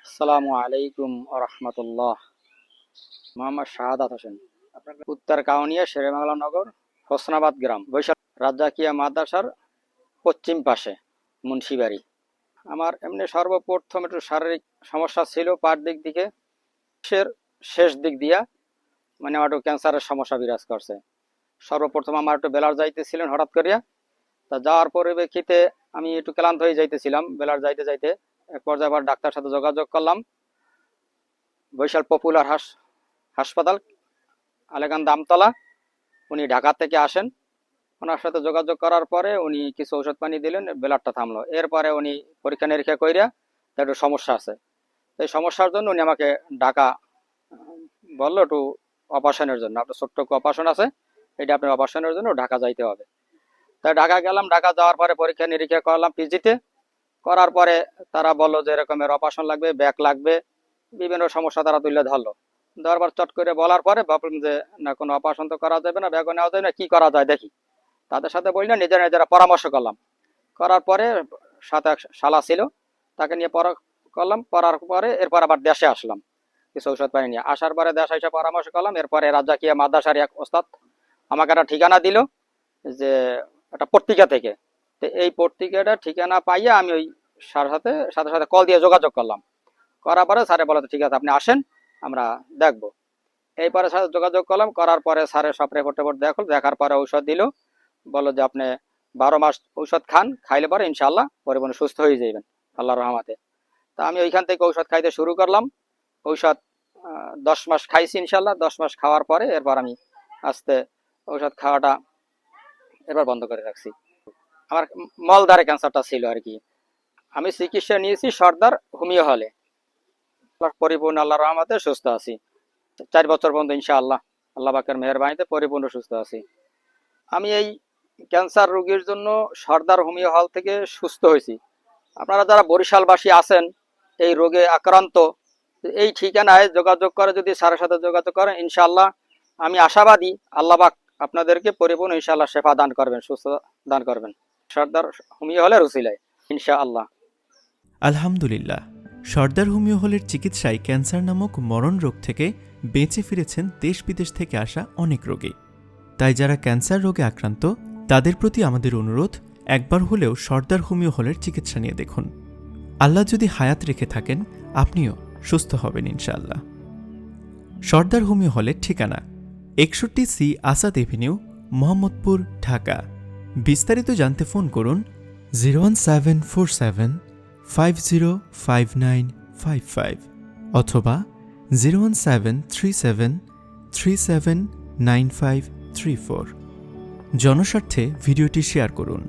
আসসালামু আলাইকুম রহমতুল্লাহ। মোহাম্মদ শাহাদাত হোসেন, উত্তর কাউনিয়া, শেরেবাংলা নগর, হোসনাবাদ গ্রাম, বৈশাখ রাজাকিয়া মাদ্রাসার পশ্চিম পাশে, মুন্সিবাড়ি। আমার এমনি সর্বপ্রথম একটু শারীরিক সমস্যা ছিল পার দিক দিকে, শেষ দিক দিয়া, মানে আমার একটু ক্যান্সারের সমস্যা বিরাজ করছে। সর্বপ্রথম আমার একটু বেলার যাইতেছিলেন হঠাৎ করিয়া, তা যাওয়ার পরিপ্রেক্ষিতে আমি একটু ক্লান্ত হয়ে যাইতেছিলাম। বেলার যাইতে যাইতে এক পর্যায়ে আবার ডাক্তার সাথে যোগাযোগ করলাম। বৈশাল পপুলার হাসপাতাল, আলেগান দামতলা। উনি ঢাকা থেকে আসেন। ওনার সাথে যোগাযোগ করার পরে উনি কিছু ওষুধ পানি দিলেন, ব্লাডটা থামলো। এরপরে উনি পরীক্ষা নিরীক্ষা কইরা একটু সমস্যা আছে, এই সমস্যার জন্য উনি আমাকে ঢাকা বললো একটু অপারেশনের জন্য। আপনার ছোট্ট অপারেশন আছে, এটা আপনার অপারেশনের জন্য ঢাকা যাইতে হবে। তাই ঢাকা গেলাম। ঢাকা যাওয়ার পরে পরীক্ষা নিরীক্ষা করলাম পিজিতে। করার পরে তারা বললো যে এরকমের অপারেশন লাগবে, ব্যাক লাগবে, বিভিন্ন সমস্যা তারা তুলে ধরলো। ধরবার চট করে বলার পরে ভাবলাম যে না, কোনো অপারেশন তো করা যাবে না, ব্যাগও নেওয়া যাবে না, কি করা যায় দেখি। তাদের সাথে বলি না, নিজেরা পরামর্শ করলাম। করার পরে সাথে এক শালা ছিল, তাকে নিয়ে করলাম। করার পরে এরপর আবার দেশে আসলাম কিছু ঔষধ পানি নিয়ে। আসার পরে দেশে এসে পরামর্শ করলাম। এরপরে রাজাকিয়া মাদ্রাসার এক ওস্তাদ আমাকে একটা ঠিকানা দিল, যে একটা পত্রিকা থেকে। তো এই পত্রিকাটা ঠিকানা পাইয়া আমি ওই সাথে সাথে সাথে কল দিয়ে যোগাযোগ করলাম। করার পরে স্যারে বলে ঠিক আছে আপনি আসেন, আমরা দেখবো। এই পরে সাথে যোগাযোগ করলাম। করার পরে স্যারের সব রিপোর্ট দেখার পরে ঔষধ দিল, বললো যে আপনি 12 মাস ঔষধ খান, খাইলে পরে ইনশাল্লাহ পরিপূর্ণ সুস্থ হয়ে যাবেন আল্লাহর রহমতে। তা আমি ওইখান থেকে ঔষধ খাইতে শুরু করলাম। ঔষধ 10 মাস খাইছি ইনশাল্লাহ। 10 মাস খাওয়ার পরে এরপর আমি আস্তে ঔষধ খাওয়াটা এরপর বন্ধ করে রাখছি। আমার মলদ্বারে ক্যান্সারটা ছিল আর কি। আমি চিকিৎসা নিয়েছি সর্দার হোমিও হলে। পরিপূর্ণ আল্লাহর রহমতে সুস্থ আছি। 4 বছর পর্যন্ত ইনশাআল্লাহ আল্লাহ পাকের মেহেরবানিতে পরিপূর্ণ সুস্থ আছি। আমি এই ক্যান্সার রোগীর জন্য সর্দার হোমিও হল থেকে সুস্থ হয়েছি। আপনারা যারা বরিশালবাসী আছেন এই রোগে আক্রান্ত, এই ঠিকানায় যোগাযোগ করে যদি স্যারের সাথে যোগাযোগ করেন ইনশাআল্লাহ আমি আশাবাদী আল্লাহ পাক আপনাদেরকে পরিপূর্ণ ইনশাআল্লাহ শেফা দান করবেন, সুস্থ দান করবেন সর্দার হোমিও হলের উসিলায় ইনশাআল্লাহ। আলহামদুলিল্লাহ, সর্দার হোমিও হলের চিকিৎসায় ক্যান্সার নামক মরণ রোগ থেকে বেঁচে ফিরেছেন দেশ বিদেশ থেকে আসা অনেক রোগী। তাই যারা ক্যান্সার রোগে আক্রান্ত তাদের প্রতি আমাদের অনুরোধ, একবার হলেও সর্দার হোমিও হলের চিকিৎসা নিয়ে দেখুন। আল্লাহ যদি হায়াত রেখে থাকেন আপনিও সুস্থ হবেন ইনশাআল্লাহ। সর্দার হোমিও হলের ঠিকানা 61C আসাদ এভিনিউ, মোহাম্মদপুর, ঢাকা। বিস্তারিত জানতে ফোন করুন 01747 505955 অথবা 01737 379534। জনস্বার্থে ভিডিওটি শেয়ার করুন।